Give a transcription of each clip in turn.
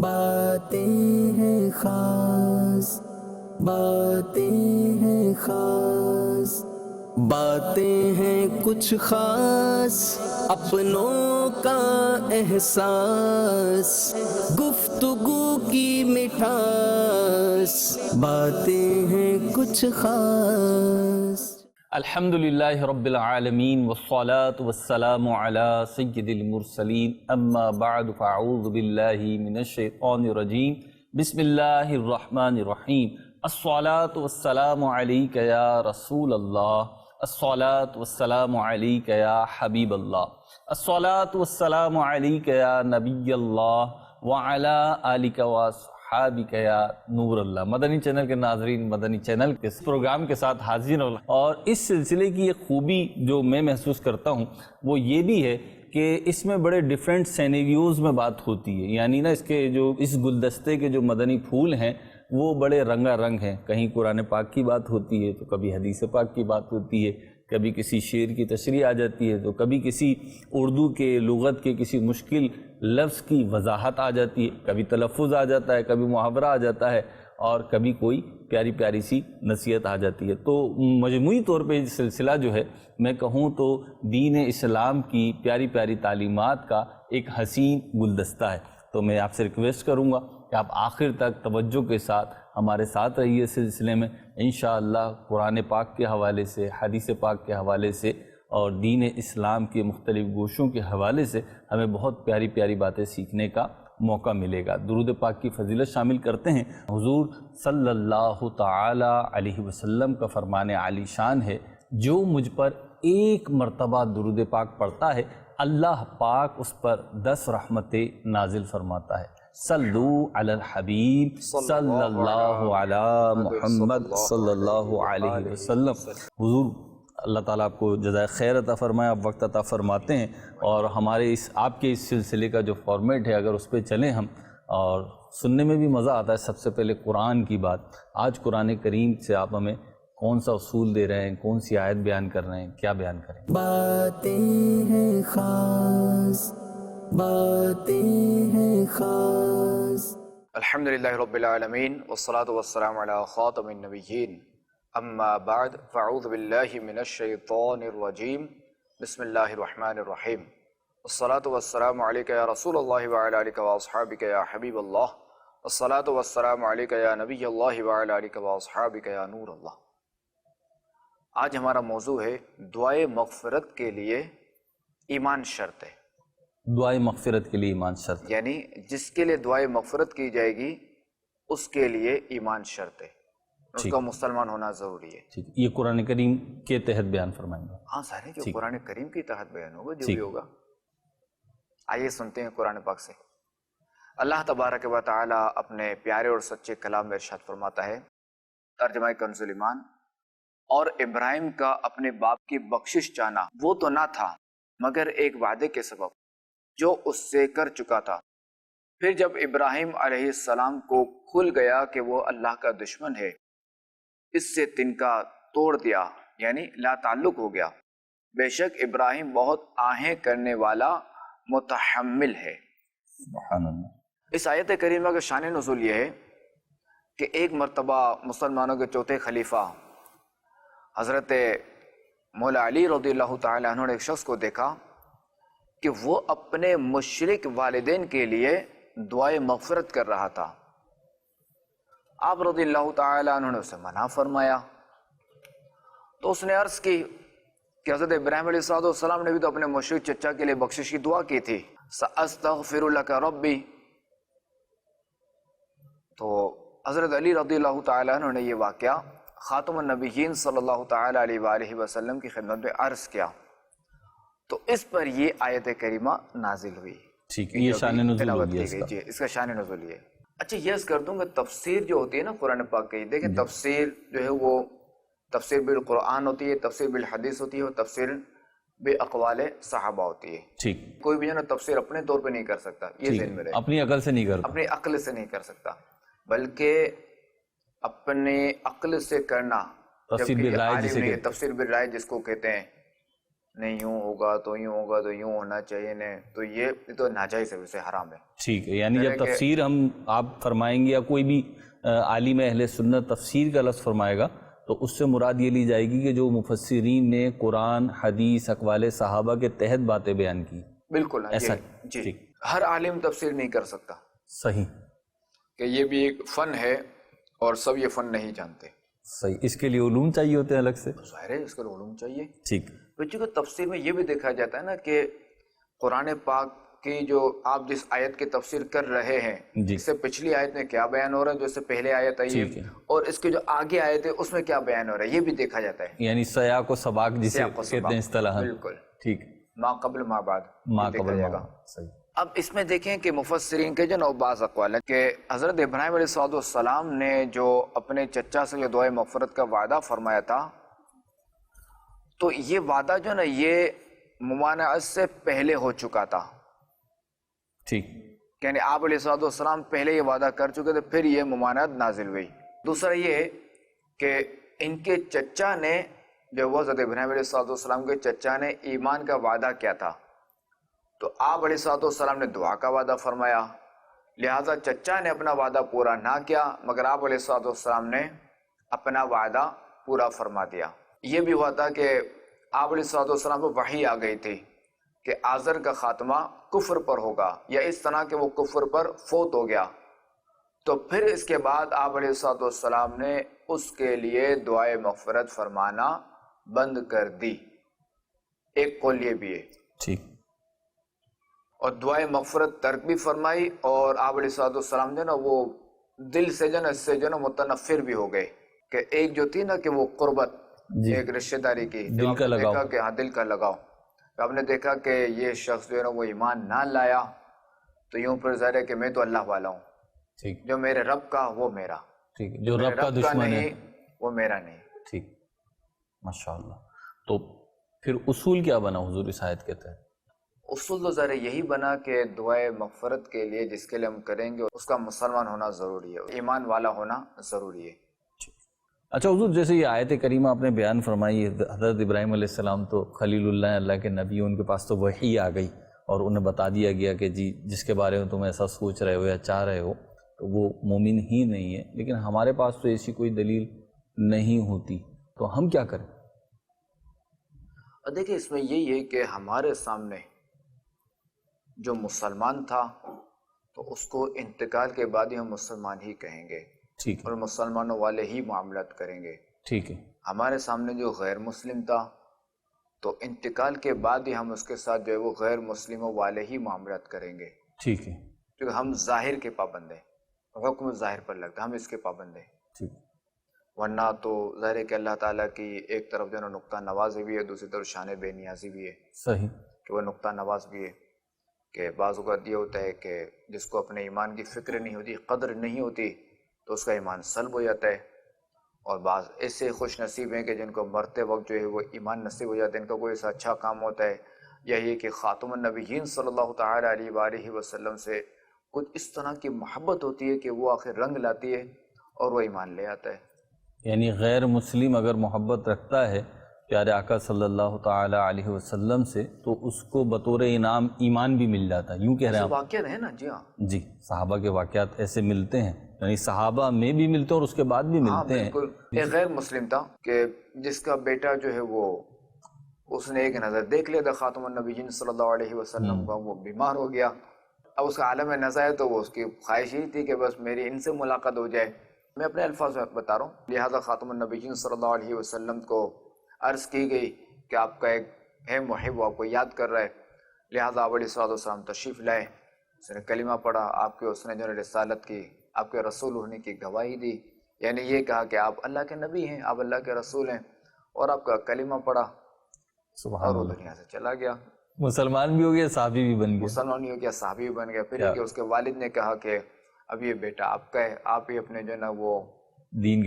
باتیں ہیں خاص، باتیں ہیں خاص، باتیں ہیں کچھ خاص، اپنوں کا احساس، گفتگو کی مٹھاس، باتیں ہیں کچھ خاص۔ الحمدللہ رب العالمین والصلاة والسلام علی سید المرسلین، اما بعد فاعوذ باللہ من الشیطان الرجیم، بسم اللہ الرحمن الرحیم۔ الصلاة والسلام علیک یا رسول اللہ، الصلاة والسلام علیک یا حبیب اللہ، الصلاة والسلام علیک یا نبی اللہ وعلی آلک وصحابک یا نور اللہ۔ مدنی چینل کے ناظرین، مدنی چینل کے اس پروگرام کے ساتھ حاضر ہوں، اور اس سلسلے کی ایک خوبی جو میں محسوس کرتا ہوں وہ یہ بھی ہے کہ اس میں بڑے ڈیفرنٹ سینیریوز میں بات ہوتی ہے، یعنی نا اس گلدستے کے جو مدنی پھول ہیں وہ بڑے رنگا رنگ ہیں۔ کہیں قرآن پاک کی بات ہوتی ہے تو کبھی حدیث پاک کی بات ہوتی ہے، کبھی کسی شعر کی تشریح آ جاتی ہے تو کبھی کسی اردو کے لغت کے کسی مشکل لفظ کی وضاحت آ جاتی ہے، کبھی تلفظ آ جاتا ہے، کبھی محاورہ آ جاتا ہے، اور کبھی کوئی پیاری پیاری سی نصیحت آ جاتی ہے۔ تو مجموعی طور پہ یہ سلسلہ جو ہے میں کہوں تو دین اسلام کی پیاری پیاری تعلیمات کا ایک حسین گلدستہ ہے۔ تو میں آپ سے ریکویسٹ کروں گا کہ آپ آخر تک توجہ کے ساتھ ہمارے ساتھ رہیے سلسلے میں، انشاءاللہ قرآن پاک کے حوالے سے، حدیث پاک کے حوالے سے اور دین اسلام کے مختلف گوشوں کے حوالے سے ہمیں بہت پیاری پیاری باتیں سیکھنے کا موقع ملے گا۔ درود پاک کی فضیلت شامل کرتے ہیں۔ حضور صلی اللہ تعالی علیہ وسلم کا فرمان عالی شان ہے، جو مجھ پر ایک مرتبہ درود پاک پڑھتا ہے اللہ پاک اس پر 10 رحمتیں نازل فرماتا ہے۔ صلو علی الحبیب صلی اللہ علی محمد صلی اللہ علیہ وسلم۔ حضور اللہ تعالیٰ آپ کو جزائے خیر عطا فرمائے، آپ وقت عطا فرماتے ہیں، اور ہمارے آپ کے اس سلسلے کا جو فارمیٹ ہے اگر اس پہ چلیں ہم، اور سننے میں بھی مزہ آتا ہے۔ سب سے پہلے قرآن کی بات، آج قرآن کریم سے آپ ہمیں کون سا اصول دے رہے ہیں، کون سی آیت بیان کر رہے ہیں، کیا بیان کریں؟ باتیں ہیں خاص، باتیں ہیں خاص۔ الحمدللہ رب العالمین والصلاة والسلام علی خاتم النبیین، اما بعد فاعوذ باللہ من الشیطان الرجیم، بسم اللہ الرحمن الرحیم۔ الصلاة والسلام علیک یا رسول اللہ وعلی آلک واصحابک یا حبیب اللہ، الصلاة والسلام علیک یا نبی اللہ وعلی آلک واصحابک یا نور اللہ۔ آج ہمارا موضوع ہے دعائے مغفرت کے لیے ایمان شرط ہے۔ دعائے مغفرت کے لیے ایمان شرط، یعنی جس کے لیے دعائے مغفرت کی جائے گی اس کے لیے ایمان شرط ہے، اس کا مسلمان ہونا ضروری ہے۔ ٹھیک، یہ قرآن کریم کے تحت بیان فرمائیں گے؟ ہاں سارے جو قرآن کریم کی تحت بیان ہوگا، جو بھی ہوگا۔ آئیے سنتے ہیں قرآن پاک سے۔ اللہ تبارک و تعالی اپنے پیارے اور سچے کلام میں ارشاد فرماتا ہے، ترجمہ کنز ایمان، اور ابراہیم کا اپنے باپ کی بخشش چاہنا وہ تو نہ تھا مگر ایک وعدے کے سبب جو اس سے کر چکا تھا۔ پھر جب ابراہیم علیہ السلام کو کھل گیا کہ وہ اللہ کا دشمن ہے، اس سے تنکا توڑ دیا، یعنی لا تعلق ہو گیا۔ بے شک ابراہیم بہت آہیں کرنے والا متحمل ہے۔ سبحان اللہ۔ اس آیت کریمہ کا شان نزول یہ ہے کہ ایک مرتبہ مسلمانوں کے چوتھے خلیفہ حضرت مولا علی رضی اللہ تعالیٰ عنہ نے ایک شخص کو دیکھا کہ وہ اپنے مشرک والدین کے لیے دعائے مغفرت کر رہا تھا۔ آپ رضی اللہ تعالیٰ عنہ نے اسے منع فرمایا، تو اس نے عرض کی کہ حضرت ابراہیم علیہ السلام نے بھی تو اپنے مشرک چچا کے لیے بخشش کی دعا کی تھی، سأستغفر لک ربی۔ تو حضرت علی رضی اللہ تعالیٰ عنہ نے یہ واقعہ خاتم النبیین صلی اللہ تعالیٰ علیہ وآلہ وسلم کی خدمت میں عرض کیا، تو اس پر یہ آیت کریمہ نازل ہوئی۔ ٹھیک، یہ شان نزول ہوگی اس کا۔ جی، اس کا شان نزول یہ۔ اچھا، یہ عرض کر دوں کہ تفسیر جو ہوتی ہے نا قرآن پاک کی، دیکھیں تفسیر جو ہے وہ تفسیر بالقرآن ہوتی ہے، تفسیر بالحدیث ہوتی ہے، اور تفسیر بے اقوال صحابہ ہوتی ہے۔ ٹھیک، کوئی بھی جو ہے نا تفسیر اپنے طور پہ نہیں کر سکتا، یہ ذہن میں رہے، اپنی عقل سے نہیں کرتا، اپنی عقل سے نہیں کر سکتا، بلکہ اپنے عقل سے کرنا، تفسیر بالرائے جسے کہتے ہیں۔ تفسیر بالرائے جس کو کہتے ہیں، نہیں یوں ہوگا تو یوں ہوگا تو یوں ہونا چاہیے نہیں، تو یہ تو ناجائز ہے، ویسے حرام ہے. ٹھیک ہے، یعنی جب تفسیر ہم آپ فرمائیں گے یا کوئی بھی عالم اہل سنت تفسیر کا لفظ فرمائے گا تو اس سے مراد یہ لی جائے گی کہ جو مفسرین نے قرآن، حدیث، اقوال صحابہ کے تحت باتیں بیان کی. بالکل ایسا جی. ہر عالم تفسیر نہیں کر سکتا، صحیح، کہ یہ بھی ایک فن ہے اور سب یہ فن نہیں جانتے. صحیح، اس کے لیے علوم چاہیے ہوتے ہیں الگ سے. ظاہر ہے اس کے لیے علوم چاہیے. ٹھیک. چونکہ تفسیر میں یہ بھی دیکھا جاتا ہے نا کہ قرآن پاک کی جو آپ جس آیت کی تفسیر کر رہے ہیں اس سے پچھلی آیت میں کیا بیان ہو رہا ہے، جو اس سے پہلے آیت آئی ہے اور اس کے جو آگے آیت ہے اس میں کیا بیان ہو رہا ہے، یہ بھی دیکھا جاتا ہے. یعنی سیاق و سباق جسے کہتے ہیں اصطلاحاً. بالکل ٹھیک. ما قبل ما بعد، ما قبل ما بعد. صحیح. اب اس میں دیکھیں کہ مفسرین کے جو نو بعض اقوال ہیں کہ حضرت ابراہیم علیہ السلام نے جو اپنے چچا سے جو دعائے مغفرت کا وعدہ فرمایا تھا، تو یہ وعدہ جو نا یہ ممانعت سے پہلے ہو چکا تھا. ٹھیک. یعنی آپ علیہ السلام پہلے یہ وعدہ کر چکے تھے، پھر یہ ممانعت نازل ہوئی. دوسرا یہ کہ ان کے چچا نے جو وہ حضرت ابراہیم علیہ السلام کے چچا نے ایمان کا وعدہ کیا تھا، تو آپ علیہ السلام نے دعا کا وعدہ فرمایا، لہٰذا چچا نے اپنا وعدہ پورا نہ کیا مگر آپ علیہ السلام نے اپنا وعدہ پورا فرما دیا. یہ بھی ہوا تھا کہ آپ علیہ السلام کو وحی آ گئی تھی کہ آزر کا خاتمہ کفر پر ہوگا یا اس طرح کہ وہ کفر پر فوت ہو گیا، تو پھر اس کے بعد آپ علیہ السلام نے اس کے لیے دعائے مغفرت فرمانا بند کر دی. ایک قول یہ بھی ہے. ٹھیک. اور دعائے مغفرت ترک بھی فرمائی اور آپ علیہ السلام جو نا وہ دل سے جو نا اس سے جو نا متنفر بھی ہو گئے کہ ایک جو تھی نا کہ وہ قربت ایک رشتہ داری کی، دل کا لگاؤ، کہ ہاں دل کا لگاؤ. آپ نے دیکھا کہ یہ شخص جو ہے نا وہ ایمان نہ لایا تو یوں پھر ظاہر ہے کہ میں تو اللہ والا ہوں. ٹھیک. جو میرے رب کا وہ میرا، ٹھیک، جو رب کا دشمن ہے وہ میرا نہیں. ٹھیک. ماشاءاللہ. تو پھر اصول کیا بنا حضور اس آیت کے تحت؟ اصول تو ظاہر یہی بنا کہ دعائے مغفرت کے لیے جس کے لیے ہم کریں گے اس کا مسلمان ہونا ضروری ہے، ایمان والا ہونا ضروری ہے. اچھا حضور، جیسے یہ آیت کریمہ آپ نے بیان فرمائی، حضرت ابراہیم علیہ السلام تو خلیل اللہ، اللہ کے نبی، ان کے پاس تو وحی آ گئی اور انہیں بتا دیا گیا کہ جی جس کے بارے میں تم ایسا سوچ رہے ہو یا چاہ رہے ہو تو وہ مومن ہی نہیں ہے. لیکن ہمارے پاس تو ایسی کوئی دلیل نہیں ہوتی، تو ہم کیا کریں؟ دیکھیں اس میں یہی ہے کہ ہمارے سامنے جو مسلمان تھا تو اس کو انتقال کے بعد ہی ہم مسلمان ہی کہیں گے. ٹھیک ہے. اور مسلمانوں والے ہی معاملات کریں گے. ٹھیک ہے. ہمارے سامنے جو غیر مسلم تھا تو انتقال کے بعد ہی ہم اس کے ساتھ جو ہے وہ غیر مسلموں والے ہی معاملات کریں گے. ٹھیک ہے. کیونکہ ہم ظاہر کے پابند ہیں، حکم ظاہر پر لگتا ہے، ہم اس کے پابند ہیں. ٹھیک. ورنہ تو ظاہر ہے کہ اللہ تعالیٰ کی ایک طرف جو ہے نقطہ نوازی بھی ہے، دوسری طرف شان بے نیازی بھی ہے. صحیح. کہ وہ نقطہ نواز بھی ہے کہ بعض اوقات یہ ہوتا ہے کہ جس کو اپنے ایمان کی فکر نہیں ہوتی، قدر نہیں ہوتی، تو اس کا ایمان سلب ہو جاتا ہے. اور بعض ایسے خوش نصیب ہیں کہ جن کو مرتے وقت جو ہے وہ ایمان نصیب ہو جاتا ہے، ان کا کوئی ایسا اچھا کام ہوتا ہے یا یہ کہ خاتم النبیین صلی اللہ تعالیٰ علیہ وآلہ وسلم سے کچھ اس طرح کی محبت ہوتی ہے کہ وہ آخر رنگ لاتی ہے اور وہ ایمان لے آتا ہے. یعنی غیر مسلم اگر محبت رکھتا ہے پیارے آقا صلی اللہ تعالیٰ علیہ وسلم سے تو اس کو بطور انعام ایمان بھی مل جاتا ہے. یوں کہہ رہے ہیں واقعات ہیں نا. جی ہاں جی، صحابہ کے واقعات ایسے ملتے ہیں، یعنی صحابہ میں بھی ملتے ہیں اور اس کے بعد بھی ملتے ہیں. بالکل. ایک غیر مسلم تھا کہ جس کا بیٹا جو ہے وہ اس نے ایک نظر دیکھ لیا تھا خاتم النبیین صلی اللہ علیہ وسلم کا، وہ بیمار ہو گیا. اب اس کا عالم نظر ہے تو وہ اس کی خواہش ہی تھی کہ بس میری ان سے ملاقات ہو جائے. میں اپنے الفاظ میں بتا رہا ہوں. لہٰذا خاتم النبیین صلی اللہ علیہ وسلم کو عرض کی گئی کہ آپ کا ایک ہے محب، وہ آپ کو یاد کر رہا ہے. لہٰذا آپ علیہ السلام تشریف لائے، اس نے کلمہ پڑھا، آپ کے اس نے جو رسالت کی، آپ کے رسول ہونے کی گواہی دی. یعنی یہ کہا کہ آپ اللہ کے نبی ہیں، آپ اللہ کے رسول ہیں، اور آپ کا کلمہ پڑھا اور وہ دنیا سے چلا گیا. مسلمان بھی ہو گیا، صحابی بھی بن گیا. مسلمان بھی ہو گیا، صحابی بھی بن گیا. پھر یہ کہ اس کے والد نے کہا کہ اب یہ بیٹا آپ کا ہے، آپ ہی اپنے جو نا وہ دین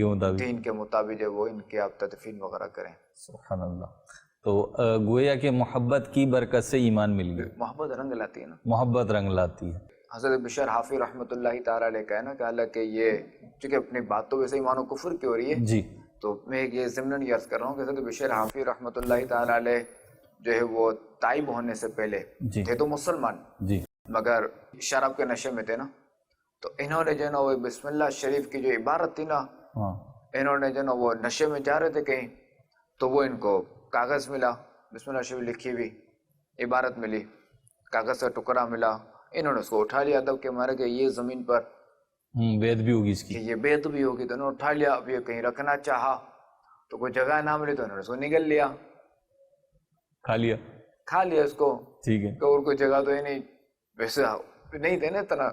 کے مطابق جو وہ ان کے آپ تدفین وغیرہ کریں. سبحان اللہ. تو گویا کہ محبت کی برکت سے ایمان مل گیا. محبت رنگ لاتی ہے نا. محبت رنگ لاتی ہے. حضرت بشر حافظ رحمۃ اللہ تعالیٰ علیہ کا ہے نا کہ حالانکہ یہ چونکہ اپنی بات تو ویسے ایمان و کفر کی ہو رہی ہے جی، تو میں یہ ضمناً عرض کر رہا ہوں کہ حضرت بشر حافظ رحمۃ اللہ تعالیٰ علیہ جو ہے وہ تائب ہونے سے پہلے جی تھے تو مسلمان، جی مگر شراب کے نشے میں تھے نا، تو انہوں نے جو ہے نا وہ بسم اللہ شریف کی جو عبارت تھی نا، ہاں انہوں نے جو ہے نا وہ نشے میں جا رہے تھے کہیں، تو وہ ان کو کاغذ ملا، بسم اللہ شریف لکھی ہوئی عبارت ملی، کاغذ کا ٹکڑا ملا، انہوں نے اس کو اٹھا لیا ادب کے مارے کہ یہ زمین پر وید بھی ہوگی اس کہ کی. یہ بیعت بھی ہوگی، تو انہوں نے اٹھا لیا. اب یہ کہیں رکھنا چاہا تو کوئی جگہ نہ ملی تو انہوں نے اس کو نگل لیا، کھا لیا. کھا لیا اس کو، ٹھیک ہے. کہ اور کوئی جگہ تو ہی نہیں، ویسے نہیں تھے نا اتنا،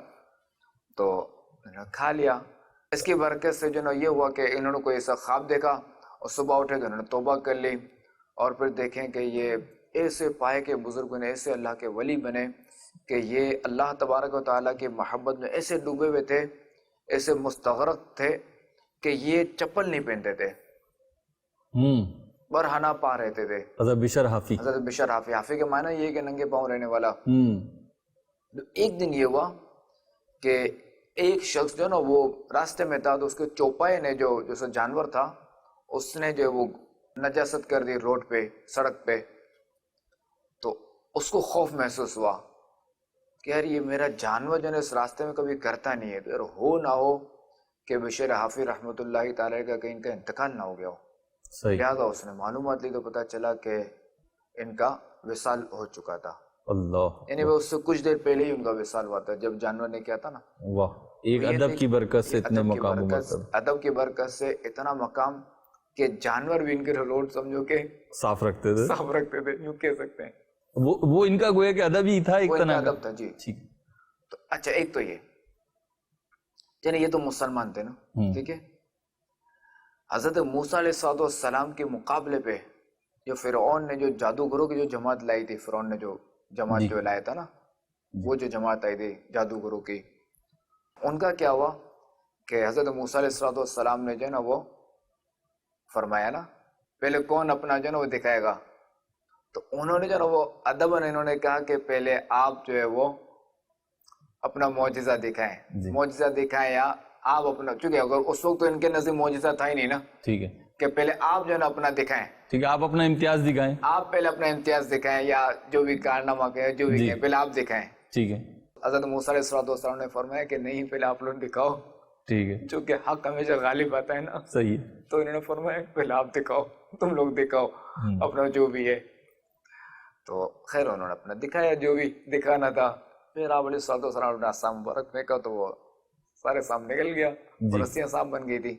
تو انہوں نے کھا لیا. اس کی برکت سے جو نا یہ ہوا کہ انہوں نے کوئی ایسا خواب دیکھا اور صبح اٹھے تو انہوں نے توبہ کر لی، اور پھر دیکھیں کہ یہ ایسے پائے کہ بزرگوں نے ایسے اللہ کے ولی بنے کہ یہ اللہ تبارک و تعالیٰ کی محبت میں ایسے ڈوبے ہوئے تھے، ایسے مستغرق تھے کہ یہ چپل نہیں پہنتے تھے، برہنہ پا رہتے تھے. حضرت بشر حافی. حضرت بشر حافی، حافی کے معنی یہ ہے کہ ننگے پاؤں رہنے والا. ایک دن یہ ہوا کہ ایک شخص جو نا وہ راستے میں تھا، تو اس کے چوپائے نے جو جیسا جانور تھا اس نے جو وہ نجاست کر دی روڈ پہ، سڑک پہ. تو اس کو خوف محسوس ہوا کہ یار یہ میرا جانور جو ہے اس راستے میں کبھی کرتا نہیں ہے، تو یار ہو نہ ہو کہ بشیر حافی رحمۃ اللہ تعالی کا کہیں ان کا انتقال نہ ہو گیا ہو. صحیح. لہٰذا اس نے معلومات لی تو پتہ چلا کہ ان کا وصال ہو چکا تھا. اللہ. یعنی وہ اس سے کچھ دیر پہلے ہی ان کا وصال ہوا تھا جب جانور نے کیا تھا نا. واہ. ایک ادب کی برکت سے اتنے مقام و مرتبہ. ادب کی برکت سے اتنا مقام کہ جانور بھی ان کے روڈ سمجھو کہ صاف رکھتے تھے. صاف رکھتے تھے، یوں کہہ سکتے ہیں. وہ ان کا گویا کہ ادب ہی تھا، ایک وہ ان کا طرح ادب تھا. جی ٹھیک. تو اچھا ایک تو یہ یعنی یہ تو مسلمان تھے نا، ٹھیک ہے. حضرت موسیٰ علیہ السلام کے مقابلے پہ جو فرعون نے جو جادوگروں کی جو جماعت لائی تھی، فرعون نے جو جماعت جو لایا تھا نا، وہ جو جماعت آئی تھی جادوگروں کی، ان کا کیا ہوا کہ حضرت موسیٰ علیہ السلام نے جو ہے نا وہ فرمایا نا پہلے کون اپنا جو ہے نا وہ دکھائے گا. تو انہوں نے جو ہے نا وہ ادباً انہوں نے کہا کہ پہلے آپ جو ہے وہ اپنا معجزہ دکھائیں. معجزہ دکھائیں یا آپ اپنا، چونکہ اگر اس وقت تو ان کے نزد معجزہ تھا ہی نہیں نا، ٹھیک ہے، کہ پہلے آپ جو ہے نا اپنا دکھائیں. ٹھیک ہے، آپ اپنا امتیاز دکھائیں. آپ پہلے اپنا امتیاز دکھائیں یا جو بھی کارنامہ کہیں، جو بھی کہیں پہلے آپ دکھائیں. ٹھیک ہے. حضرت موسیٰ علیہ السلام نے فرمایا کہ نہیں، پہلے آپ لوگ دکھاؤ. ٹھیک ہے. چونکہ حق ہمیشہ غالب آتا ہے نا. صحیح ہے. تو انہوں نے فرمایا پہلے آپ دکھاؤ، تم لوگ دکھاؤ اپنا جو بھی ہے. تو خیر انہوں نے اپنا دکھایا جو بھی دکھانا تھا. پھر آپ علیہ السلام نے آسام مبارک پھینکا تو وہ سارے سام نکل گیا، رسیاں صاف بن گئی تھی.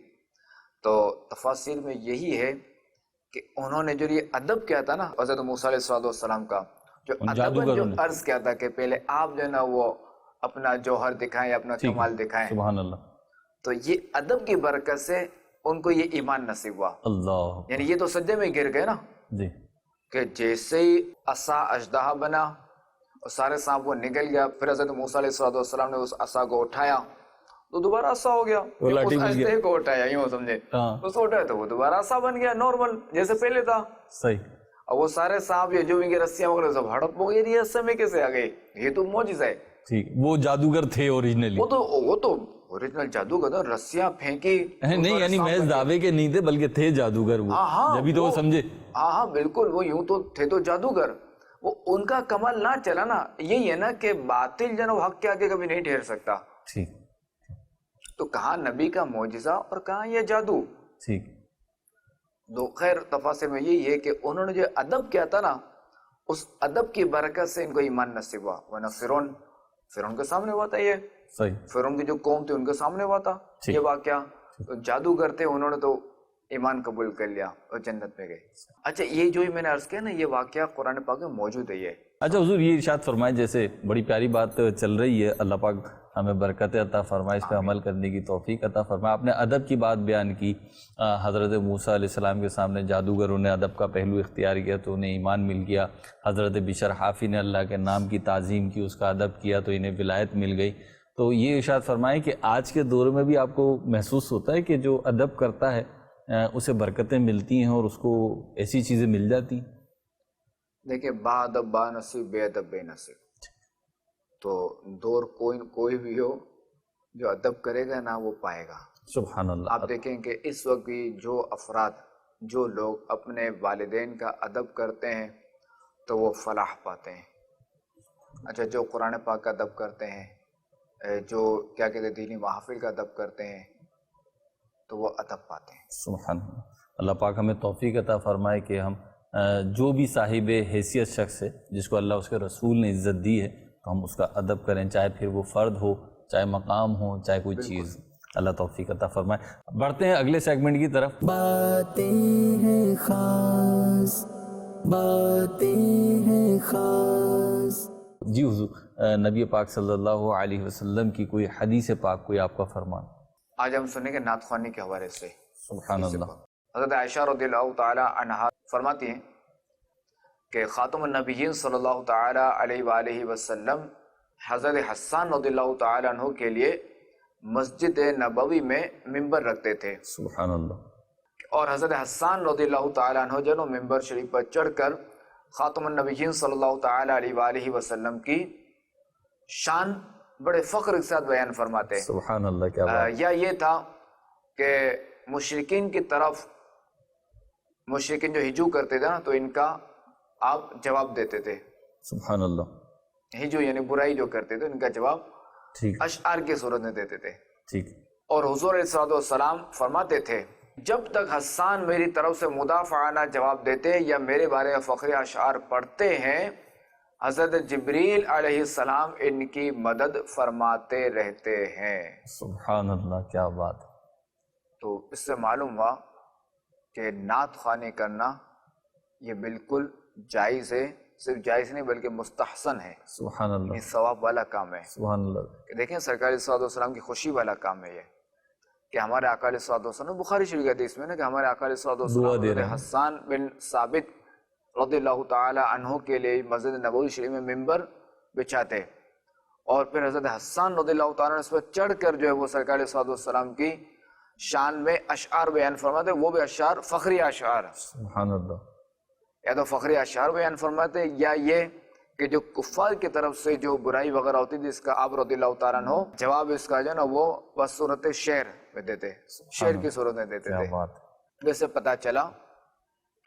تو تفاسیر میں یہی ہے کہ انہوں نے جو یہ ادب کیا تھا نا حضرت موسیٰ علیہ السلام کا، جو ادب جو عرض کیا تھا کہ پہلے آپ جو ہے نا وہ اپنا جوہر دکھائیں، اپنا کمال دکھائیں. سبحان اللہ. تو یہ ادب کی برکت سے ان کو یہ ایمان نصیب ہوا. اللہ. یعنی یہ تو سجدے میں گر گئے نا، جی، کہ جیسے ہی عصا اژدہا بنا اور سارے سانپ وہ نکل گیا، پھر حضرت موسیٰ علیہ السلام نے اس عصا کو اٹھایا تو دوبارہ عصا ہو گیا. اس اژدہے کو اٹھایا، یوں سمجھے، اس کو اٹھایا تو وہ دوبارہ عصا بن گیا نارمل جیسے پہلے تھا. صحیح. اور وہ سارے سانپ یہ جو ان کی رسیاں وغیرہ سب ہڑپ ہو گئی. یہ عصے میں کیسے آ گئے؟ یہ تو معجزہ ہے. ٹھیک. وہ جادوگر تھے اوریجنلی. وہ تو اوریجنل جادوگر تھا. رسیاں پھینکی نہیں، یعنی محض دعوے کے نہیں تھے بلکہ تھے جادوگر وہ. جبھی تو وہ سمجھے. ہاں بالکل، وہ یوں تو تھے تو جادوگر. وہ ان کا کمال نہ چلا نا. یہی ہے نا کہ باطل جو نا حق کے آگے کبھی نہیں ٹھہر سکتا. ٹھیک. تو کہاں نبی کا معجزہ اور کہاں یہ جادو. ٹھیک. تو خیر تفاسیر میں یہی ہے کہ انہوں نے جو ادب کیا تھا نا، اس ادب کی برکت سے ان کو ایمان نصیب ہوا. ورنہ فرعون کے سامنے ہوا تھا یہ. صحیح. فرعون کی جو قوم تھی ان کے سامنے ہوا تھا یہ واقعہ. تو جادوگر تھے، انہوں نے تو ایمان قبول کر لیا اور جنت میں گئے. اچھا یہ جو میں نے عرض کیا نا، یہ واقعہ قرآن پاک میں موجود ہے. یہ اچھا حضور یہ ارشاد فرمائے، جیسے بڑی پیاری بات چل رہی ہے، اللہ پاک ہمیں برکت عطا فرمائے، اس پہ عمل کرنے کی توفیق عطا فرمائے. آپ نے ادب کی بات بیان کی. حضرت موسیٰ علیہ السلام کے سامنے جادوگروں نے ادب کا پہلو اختیار کیا تو انہیں ایمان مل گیا. حضرت بشر حافی نے اللہ کے نام کی تعظیم کی، اس کا ادب کیا تو انہیں ولایت مل گئی. تو یہ ارشاد فرمائے کہ آج کے دور میں بھی آپ کو محسوس ہوتا ہے کہ جو ادب کرتا ہے اسے برکتیں ملتی ہیں اور اس کو ایسی چیزیں مل جاتی ہیں؟ دیکھیں، با ادب با نصیب، بے ادب بے نصیب. تو دور کوئی بھی ہو جو ادب کرے گا نا وہ پائے گا. سبحان اللہ. آپ دیکھیں کہ اس وقت بھی جو افراد، جو لوگ اپنے والدین کا ادب کرتے ہیں تو وہ فلاح پاتے ہیں. اچھا جو قرآن پاک کا ادب کرتے ہیں، جو کیا کہتے ہیں دینی محافل کا ادب کرتے ہیں، تو وہ ادب پاتے ہیں. سبحان اللہ. اللہ پاک ہمیں توفیق عطا فرمائے کہ ہم جو بھی صاحب حیثیت شخص ہے جس کو اللہ اس کے رسول نے عزت دی ہے تو ہم اس کا ادب کریں، چاہے پھر وہ فرد ہو، چاہے مقام ہو، چاہے کوئی چیز. اللہ توفیق عطا فرمائے. بڑھتے ہیں اگلے سیگمنٹ کی طرف. باتیں ہیں خاص، باتیں ہیں خاص. جی حضور، نبی پاک صلی اللہ علیہ وسلم کی کوئی حدیث پاک، کوئی آپ کا فرمان. آج ہم سنیں گے نعت خوانی کے حوالے سے. سبحان اللہ. حضرت عائشہ رضی اللہ تعالی عنہا فرماتی ہیں کہ خاتم النبیین صلی اللہ تعالی علیہ وآلہ وسلم حضرت حسان رضی اللہ تعالی عنہ کے لیے مسجد نبوی میں ممبر رکھتے تھے. سبحان اللہ. اور حضرت حسان رضی اللہ تعالی عنہ جو ممبر شریف پر چڑھ کر خاتم النبیین صلی اللہ تعالی علیہ وآلہ وسلم کی شان بڑے فخر کے ساتھ بیان فرماتے. سبحان اللہ. کیا بات. یا یہ تھا کہ مشرکین کی طرف، مشرکین جو ہجو کرتے تھے نا، تو ان کا آپ جواب دیتے تھے. سبحان اللہ. ہجو یعنی برائی جو کرتے تھے ان کا جواب ٹھیک اشعار کی صورت میں دیتے تھے. ٹھیک. اور حضور علیہ السلام فرماتے تھے جب تک حسان میری طرف سے مدافعانہ جواب دیتے یا میرے بارے میں فخری اشعار پڑھتے ہیں، حضرت جبریل علیہ السلام ان کی مدد فرماتے رہتے ہیں. سبحان اللہ. کیا بات. تو اس سے معلوم ہوا کہ نعت خوانی کرنا یہ بالکل جائز ہے. صرف جائز نہیں بلکہ مستحسن ہے. سبحان اللہ. یہ ثواب والا کام ہے. سبحان اللہ. کہ دیکھیں سرکار صلی اللہ علیہ وسلم کی خوشی والا کام ہے یہ کہ ہمارے آقا علیہ الصلوۃ والسلام، بخاری شریف حدیث میں نا کہ ہمارے آقا علیہ الصلوۃ والسلام حسان بن ثابت رضی اللہ تعالی عنہ کے لیے مسجد نبوی شریف میں ممبر بچھاتے، اور پھر حضرت حسان رضی اللہ تعالیٰ اس پر چڑھ کر جو ہے وہ سرکار علیہ الصلوۃ والسلام کی شان میں اشعار بیان فرماتے، وہ بھی اشعار فخری اشعار. سبحان اللہ. یا تو فخری اشعار بیان فرماتے، یا یہ کہ جو کفار کی طرف سے جو برائی وغیرہ ہوتی تھی اس کا آپ رضی اللہ تعالیٰ عنہ جواب اس کا جو ہے نا وہ بس صورت شعر میں دیتے، شعر کی صورت میں دیتے تھے. جس سے پتہ چلا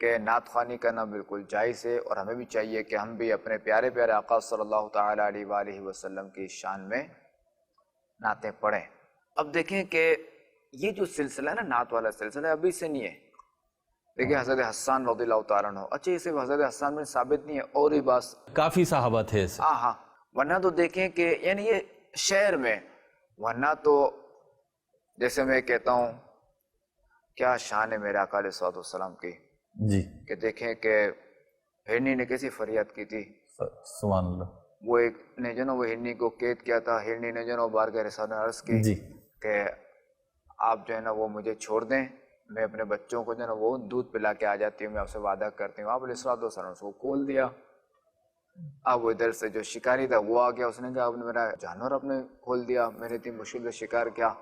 کہ نعت خوانی کرنا بالکل جائز ہے، اور ہمیں بھی چاہیے کہ ہم بھی اپنے پیارے پیارے آقا صلی اللہ تعالی علیہ وآلہ وسلم کی شان میں نعتیں پڑھیں. اب دیکھیں کہ یہ جو سلسلہ ہے نا نعت والا سلسلہ ابھی سے نہیں ہے. دیکھیں حضرت حسان رضی اللہ تعالیٰ عنہ، اچھا یہ صرف حضرت حسان بن ثابت نہیں ہے، اور ہی بات کافی صحابہ تھے ایسے. ہاں ورنہ تو دیکھیں کہ یعنی یہ شعر میں، ورنہ تو جیسے میں کہتا ہوں کیا شان ہے میرے آقا علیہ الصلوۃ والسلام کی جی کہ دیکھیں کہ ہرنی نے کیسی فریاد کی تھی. سبحان اللہ. وہ ایک نے جو نا وہ ہرنی کو قید کیا تھا، ہرنی نے جو نا بارگاہ رسالت میں عرض کی جی کہ آپ جو ہے نا وہ مجھے چھوڑ دیں، میں اپنے بچوں کو جو ہے نا وہ دودھ پلا کے آ جاتی ہوں، میں آپ سے وعدہ کرتی ہوں. آپ علیہ الصلوۃ والسلام اس کو کھول دیا. اب وہ ادھر سے جو شکاری تھا وہ آ گیا، اس نے کہا آپ نے میرا جانور اپنے کھول دیا، میں نے اتنی مشکل سے شکار کیا.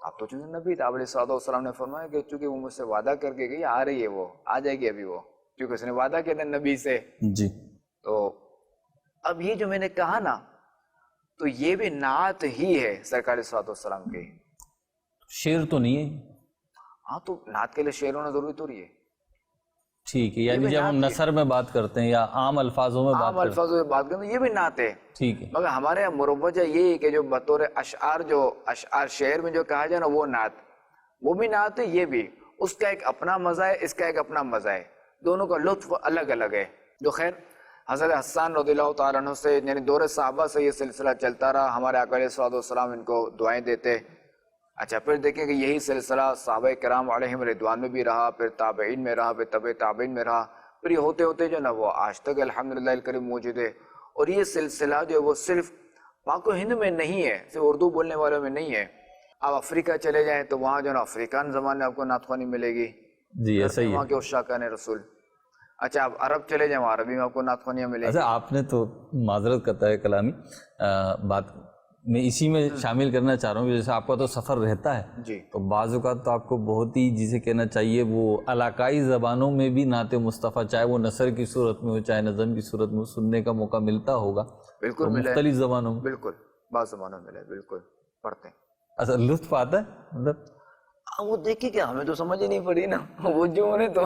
آپ تو چونکہ نبی تھا، آپ علیہ الصلوۃ والسلام نے فرمایا کہ چونکہ وہ مجھ سے وعدہ کر کے گئی، آ رہی ہے، وہ آ جائے گی ابھی، وہ کیونکہ اس نے وعدہ کیا تھا نبی سے. جی. تو اب یہ جو میں نے کہا نا تو یہ بھی نعت ہی ہے سرکار علیہ الصلوۃ والسلام کی. شعر تو نہیں ہے. ہاں تو نعت کے لیے شعر ہونا ضروری تو رہی ہے. ٹھیک ہے، یعنی جب ہم نثر میں بات کرتے ہیں یا عام الفاظوں میں عام الفاظوں میں بات کرتے ہیں یہ بھی نعت ہے. ٹھیک ہے. مگر ہمارے یہاں مروجہ یہی ہے کہ جو بطور اشعار، جو اشعار شعر میں جو کہا جائے نا وہ نعت، وہ بھی نعت ہے، یہ بھی. اس کا ایک اپنا مزہ ہے، اس کا ایک اپنا مزہ ہے، دونوں کا لطف الگ الگ ہے. جو خیر حضرت حسان رضی اللہ تعالیٰ عنہ سے یعنی دور صحابہ سے یہ سلسلہ چلتا رہا. ہمارے آقا علیہ الصلوۃ والسلام ان کو دعائیں دیتے. اچھا پھر دیکھیں کہ یہی سلسلہ صحابہ کرام علیہم رضوان میں بھی رہا، پھر تابعین میں رہا، پھر تبع تابعین میں رہا، پھر یہ ہوتے ہوتے جو نا وہ آج تک الحمدللہ الکریم موجود ہے. اور یہ سلسلہ جو ہے وہ صرف پاک و ہند میں نہیں ہے، صرف اردو بولنے والوں میں نہیں ہے. آپ افریقہ چلے جائیں تو وہاں جو نا افریقان زبان میں آپ کو نعت خوانی ملے گی. جی ایسا ہی ہے. وہاں کے عشاقان رسول. اچھا آپ عرب چلے جائیں، وہاں عربی میں آپ کو نعت خوانیاں ملیں گی. اچھا آپ نے تو معذرت کرتا ہے کلامی بات میں اسی میں شامل کرنا چاہ رہا ہوں کہ جیسے آپ کا تو سفر رہتا ہے جی، تو بعض اوقات تو آپ کو بہت ہی جسے کہنا چاہیے وہ علاقائی زبانوں میں بھی نعت مصطفیٰ، چاہے وہ نثر کی صورت میں ہو چاہے نظم کی صورت میں، سننے کا موقع ملتا ہوگا. بالکل ملے، مختلف زبانوں میں. بالکل بعض زبانوں میں ملے، بالکل پڑھتے ہیں. اچھا لطف آتا ہے مطلب وہ دیکھیں کہ ہمیں تو سمجھ ہی نہیں پڑی نا، وہ جو انہیں تو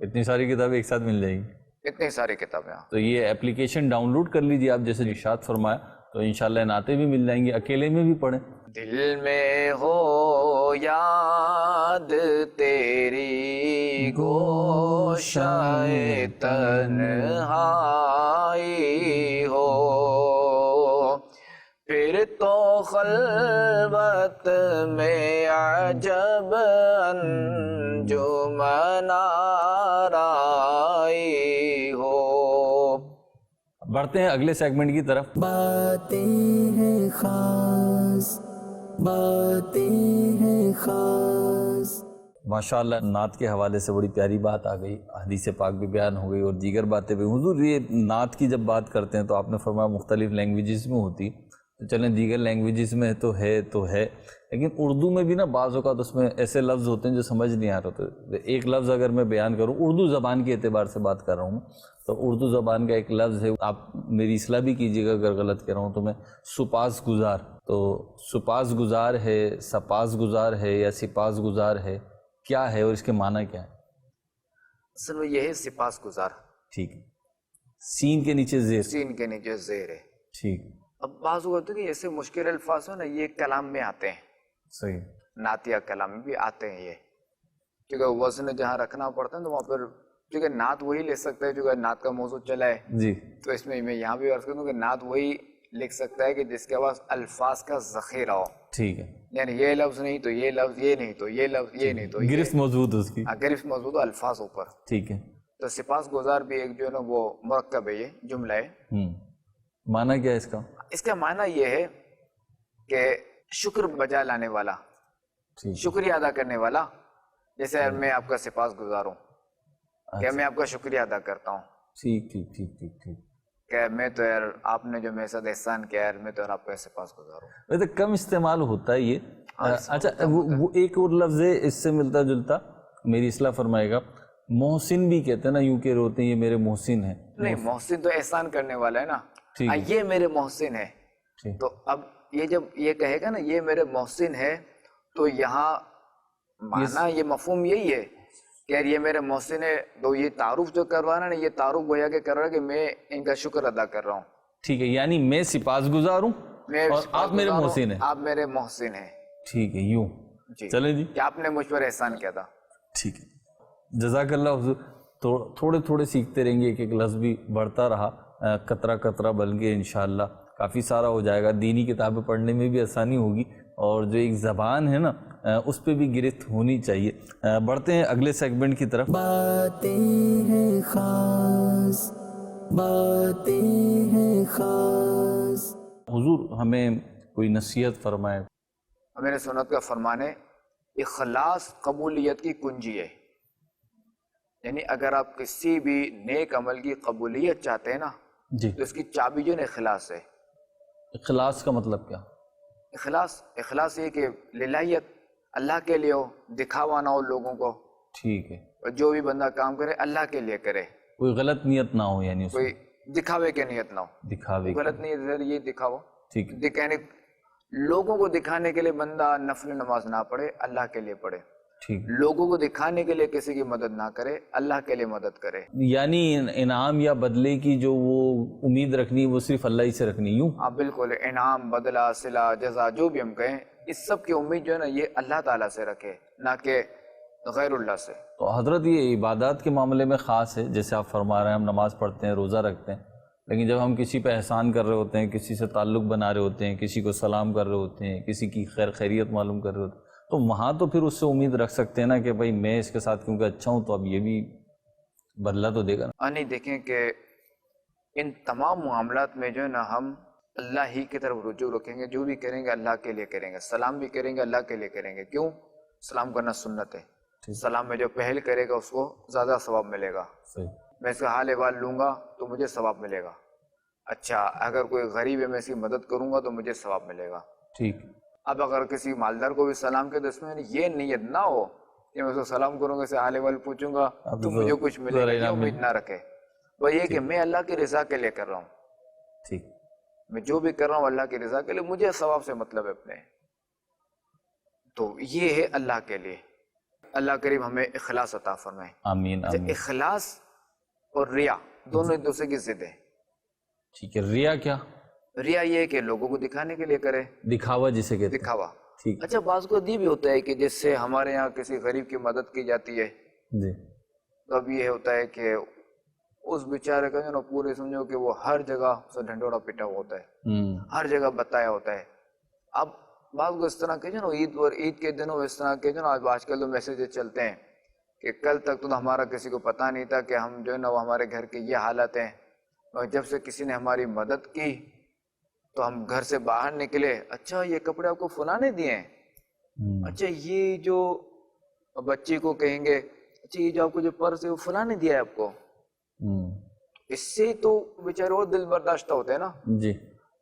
اتنی ساری کتابیں ایک ساتھ مل جائیں گی؟ اتنی ساری کتابیں. تو یہ اپلیکیشن ڈاؤن لوڈ کر لیجیے آپ، جیسے ارشاد فرمایا، تو انشاءاللہ نعتیں بھی مل جائیں گی، اکیلے میں بھی پڑھیں. دل میں ہو یاد تیری گوشائے تنہائی ہو، پھر تو خلوت میں عجب انجمن آرائی ہو. بڑھتے ہیں اگلے سیگمنٹ کی طرف. باتیں ہیں خاص، باتیں ہیں خاص. ماشاءاللہ نعت کے حوالے سے بڑی پیاری بات آ گئی، حدیث پاک بھی بیان ہو گئی اور دیگر باتیں بھی. حضور یہ نعت کی جب بات کرتے ہیں تو آپ نے فرمایا مختلف لینگویجز میں ہوتی، تو چلیں دیگر لینگویجز میں تو ہے لیکن اردو میں بھی نا بعض اوقات اس میں ایسے لفظ ہوتے ہیں جو سمجھ نہیں آ رہے ہوتے. ایک لفظ اگر میں بیان کروں، اردو زبان کے اعتبار سے بات کر رہا ہوں، تو اردو زبان کا ایک لفظ ہے، آپ میری اصلاح بھی کیجیے گا اگر غلط کہہ رہا ہوں تو. میں سپاس گزار، تو سپاس گزار ہے، سپاس گزار ہے یا سپاس گزار ہے، کیا ہے اور اس کے معنی کیا ہے؟ اصل میں یہ ہے سپاس گزار. ٹھیک ہے، سین کے نیچے زیر. سین کے نیچے زیر ہے. ٹھیک. اب بعض ہوتے ہیں کہ ایسے مشکل الفاظ ہیں نا، یہ کلام میں آتے ہیں، صحیح. نعتیہ کلام میں بھی آتے ہیں یہ، کیونکہ وزن جہاں رکھنا پڑتا ہے تو وہاں پر کیونکہ نعت وہی لے سکتا ہے جو نعت کا موضوع چلا ہے. جی. تو اس میں یہاں بھی عرض کروں کہ نعت وہی لکھ سکتا ہے کہ جس کے پاس الفاظ کا ذخیرہ ہو. ٹھیک ہے. یعنی یہ لفظ نہیں تو یہ لفظ، یہ نہیں تو یہ لفظ، یہ نہیں تو یہ. گرفت موجود اس کی. گرفت موجود الفاظ اوپر. ٹھیک ہے. تو سپاس گزار بھی ایک جو ہے نا وہ مرکب ہے، یہ جملہ ہے. معنی کیا ہے اس کا؟ اس کا معنی یہ ہے کہ شکر بجا لانے والا، شکریہ ادا کرنے والا. جیسے میں آپ کا سپاس گزار ہوں کہ میں آپ کا شکریہ ادا کرتا ہوں. ٹھیک ٹھیک ٹھیک ٹھیک ٹھیک. کہ میں تو یار آپ نے جو میرے ساتھ احسان کیا یار، میں تو یار آپ کا سپاس گزار ہوں. ویسے کم استعمال ہوتا ہے یہ. اچھا وہ ایک اور لفظ ہے اس سے ملتا جلتا، میری اصلاح فرمائے گا. محسن بھی کہتے ہیں نا، یوں کہ روتے ہیں یہ میرے محسن ہیں. نہیں، محسن تو احسان کرنے والا ہے نا. یہ میرے محسن ہے. تو اب یہ جب یہ کہے گا نا یہ میرے محسن ہے، تو یہاں معنی یہ مفہوم یہی ہے کہ یار یہ میرے محسن ہے. تو یہ تعارف جو کروا رہا ہے نا، یہ تعارف گویا کہ کر رہا ہے کہ میں ان کا شکر ادا کر رہا ہوں. ٹھیک ہے، یعنی میں سپاس گزار ہوں اور آپ میرے محسن ہیں. آپ میرے محسن ہیں. ٹھیک ہے، یوں. چلیں جی، کہ آپ نے مجھ پر احسان کیا تھا. ٹھیک ہے، جزاک اللہ حضور. تھوڑے تھوڑے سیکھتے رہیں گے، ایک ایک لفظ بھی بڑھتا رہا قطرہ قطرہ بن کے انشاءاللہ کافی سارا ہو جائے گا. دینی کتابیں پڑھنے میں بھی آسانی ہوگی اور جو ایک زبان ہے نا اس پہ بھی گرفت ہونی چاہیے. بڑھتے ہیں اگلے سیگمنٹ کی طرف. باتیں ہیں خاص، باتیں ہیں خاص. حضور ہمیں کوئی نصیحت فرمائے. میرے سنت کا فرمان ہے، اخلاص قبولیت کی کنجی ہے. یعنی اگر آپ کسی بھی نیک عمل کی قبولیت چاہتے ہیں نا جی، تو اس کی چابی جو ہے اخلاص ہے. اخلاص کا مطلب کیا؟ اخلاص یہ کہ للہیت اللہ کے لیے ہو، دکھاوا نہ ہو لوگوں کو. ٹھیک ہے. اور جو بھی بندہ کام کرے اللہ کے لیے کرے، کوئی غلط نیت نہ ہو، یعنی کوئی دکھاوے کی نیت نہ ہو. دکھاوے غلط نیت یہ دکھاوا. ٹھیک. یعنی لوگوں کو دکھانے کے لیے بندہ نفل نماز نہ پڑھے، اللہ کے لیے پڑھے. ٹھیک. لوگوں کو دکھانے کے لیے کسی کی مدد نہ کرے، اللہ کے لیے مدد کرے. یعنی انعام یا بدلے کی جو وہ امید رکھنی وہ صرف اللہ ہی سے رکھنی. یوں؟ ہاں بالکل. انعام، بدلہ، صلہ، جزا جو بھی ہم کہیں، اس سب کی امید جو ہے نا یہ اللہ تعالیٰ سے رکھے، نہ کہ غیر اللہ سے. تو حضرت یہ عبادات کے معاملے میں خاص ہے، جیسے آپ فرما رہے ہیں ہم نماز پڑھتے ہیں، روزہ رکھتے ہیں، لیکن جب ہم کسی پہ احسان کر رہے ہوتے ہیں، کسی سے تعلق بنا رہے ہوتے ہیں، کسی کو سلام کر رہے ہوتے ہیں، کسی کی خیریت معلوم کر رہے ہوتے ہیں، تو وہاں تو پھر اس سے امید رکھ سکتے ہیں نا کہ بھائی میں اس کے ساتھ کیونکہ اچھا ہوں تو اب یہ بھی بدلہ تو دے گا نا. نہیں، دیکھیں کہ ان تمام معاملات میں جو ہے نا ہم اللہ ہی کی طرف رجوع رکھیں گے. جو بھی کریں گے اللہ کے لیے کریں گے. سلام بھی کریں گے اللہ کے لیے کریں گے. کیوں؟ سلام کرنا سنت ہے. سلام میں جو پہل کرے گا اس کو زیادہ ثواب ملے گا. میں اس کا حال احوال لوں گا تو مجھے ثواب ملے گا. اچھا، اگر کوئی غریب ہے میں اس کی مدد کروں گا تو مجھے ثواب ملے گا. ٹھیک. اب اگر کسی مالدار کو بھی سلام کے تو اس میں یہ نیت نہ ہو کہ میں اس کو سلام کروں گا، اسے حال احوال پوچھوں گا تو مجھے کچھ ملے گا، یہ امید نہ رکھے. وہ یہ کہ میں اللہ کی رضا کے لیے کر رہا ہوں. ٹھیک. میں جو بھی کر رہا ہوں اللہ کی رضا کے لیے، مجھے ثواب سے مطلب ہے اپنے. تو یہ ہے اللہ کے لیے. اللہ کریم ہمیں اخلاص عطا فرمائے. آمین آمین. اخلاص اور ریا دونوں ایک دوسرے کی ضد ہے. ٹھیک ہے. ریا کیا؟ ریا یہ ہے کہ لوگوں کو دکھانے کے لیے کرے, دکھاوا جسے کہتے ہیں. دکھاوا. ٹھیک. اچھا بعض کو یہ بھی ہوتا ہے کہ جس سے ہمارے یہاں کسی غریب کی مدد کی جاتی ہے جی. تو اب یہ ہوتا ہے کہ اس بیچارے کا جو نا پورے سمجھو کہ وہ ہر جگہ سے ڈھنڈورا پٹا ہوا ہوتا ہے, ہر جگہ بتایا ہوتا ہے. اب بعض کو اس طرح کے جو نا عید کے دنوں اس طرح کے جو نا آج کل تو میسیجز چلتے ہیں کہ کل تک تو ہمارا کسی کو پتہ نہیں تھا کہ ہم جو ہے نا وہ ہمارے گھر کے یہ حالت ہیں, اور جب سے کسی نے ہماری مدد کی تو ہم گھر سے باہر نکلے, اچھا یہ کپڑے آپ کو فلاں نے دیے ہیں, اچھا یہ جو بچی کو کہیں گے اچھا یہ جو آپ کو جو پرس ہے وہ فلاں نے دیا ہے آپ کو. اس سے تو بیچارے اور دل برداشتہ ہوتے ہیں نا جی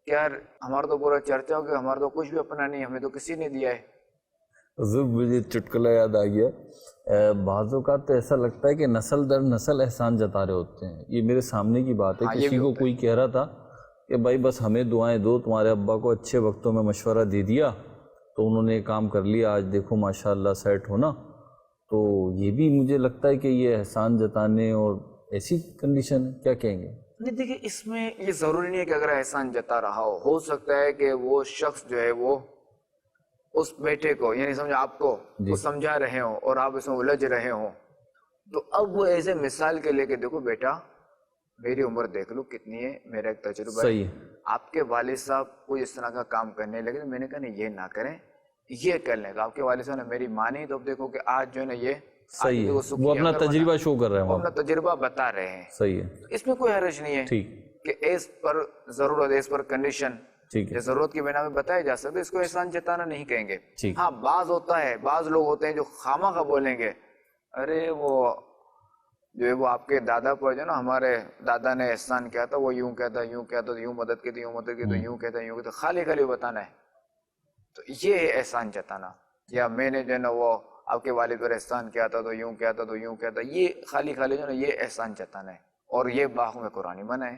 کہ یار ہمارا تو پورا چرچا ہو گیا, ہمارا تو کچھ بھی اپنا نہیں, ہمیں تو کسی نے دیا ہے. حضور مجھے چٹکلا یاد آ گیا. بعض اوقات تو ایسا لگتا ہے کہ نسل در نسل احسان جتا رہے ہوتے ہیں. یہ میرے سامنے کی بات ہے. کسی کو کوئی کہہ رہا تھا کہ بھائی بس ہمیں دعائیں دو, تمہارے ابا کو اچھے وقتوں میں مشورہ دے دیا تو انہوں نے کام کر لیا, آج دیکھو ماشاءاللہ سیٹ ہونا. تو یہ بھی مجھے لگتا ہے کہ یہ احسان جتانے اور ایسی کنڈیشن ہے, کیا کہیں گے؟ نہیں دیکھیں اس میں یہ ضروری نہیں ہے کہ اگر احسان جتا رہا ہو سکتا ہے کہ وہ شخص جو ہے وہ اس بیٹے کو یعنی سمجھا آپ کو وہ سمجھا رہے ہوں اور آپ اس میں الجھ رہے ہوں, تو اب وہ ایسے مثال کے لے کے دیکھو بیٹا میری عمر دیکھ لو کتنی ہے, میرا ایک تجربہ ہے, آپ کے والد صاحب کوئی اس طرح کا کام کرنے لگے تو میں نے کہا نہیں یہ نہ کریں یہ کر لیں, تو آپ کے والد صاحب نے میری مانی, تو اب دیکھو کہ آج جو ہے نا یہ صحیح ہے, وہ اپنا تجربہ شو کر رہے ہیں, وہ اپنا تجربہ بتا رہے ہیں. صحیح ہے, اس میں کوئی حرج نہیں ہے. ٹھیک کہ اس پر ضرورت ہے, اس پر کنڈیشن ضرورت کی بنا میں بتایا جا سکتا ہے, اس کو احسان جتانا نہیں کہیں گے. ہاں بعض ہوتا ہے, بعض لوگ ہوتے ہیں جو خواہ بولیں گے ارے وہ جو ہے وہ آپ کے دادا پر جو نا ہمارے دادا نے احسان کیا تھا, وہ یوں کہتا یوں کہتا, یوں مدد کی تھی یوں مدد کی تو یوں کہتا یوں کہتا, خالی خالی بتانا ہے. تو یہ ہے احسان جتانا. یا میں نے جو ہے نا وہ آپ کے والد پر احسان کیا تھا تو یوں کہتا تو یوں کہتا, یہ خالی خالی جو ہے نا یہ احسان جتانا ہے, اور یہ باغ میں قرآن منع ہے.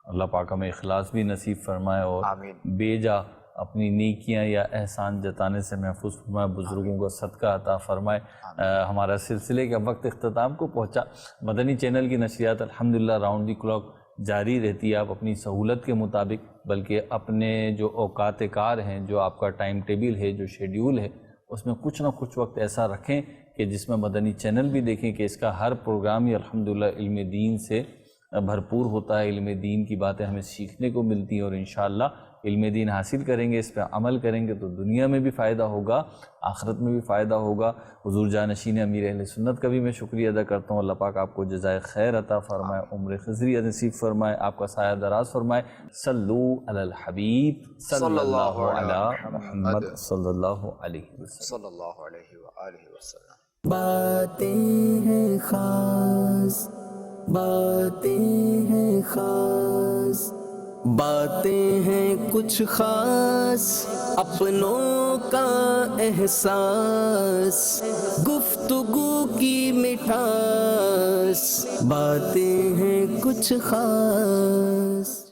اللہ پاک ہمیں اخلاص بھی نصیب فرمائے اور بے جا اپنی نیکیاں یا احسان جتانے سے محفوظ فرمائے, بزرگوں کو صدقہ عطا فرمائے. ہمارا سلسلے کا وقت اختتام کو پہنچا. مدنی چینل کی نشریات الحمدللہ راؤنڈ دی کلاک جاری رہتی ہے. آپ اپنی سہولت کے مطابق بلکہ اپنے جو اوقات کار ہیں, جو آپ کا ٹائم ٹیبل ہے, جو شیڈیول ہے, اس میں کچھ نہ کچھ وقت ایسا رکھیں کہ جس میں مدنی چینل بھی دیکھیں کہ اس کا ہر پروگرام ہی الحمدللہ علم دین سے بھرپور ہوتا ہے. علم دین کی باتیں ہمیں سیکھنے کو ملتی ہیں, اور انشاءاللہ علم دین حاصل کریں گے, اس پہ عمل کریں گے تو دنیا میں بھی فائدہ ہوگا, آخرت میں بھی فائدہ ہوگا. حضور جانشین امیر اہل سنت کا بھی میں شکریہ ادا کرتا ہوں. اللہ پاک آپ کو جزائے خیر عطا فرمائے, عمر خضری نصیب فرمائے, آپ کا سایہ دراز فرمائے. صلو علی الحبیب صلی اللہ علی محمد صلی اللہ علیہ وسلم. باتیں ہیں خاص, باتیں ہیں خاص, باتیں ہیں کچھ خاص, اپنوں کا احساس, گفتگو کی مٹھاس, باتیں ہیں کچھ خاص.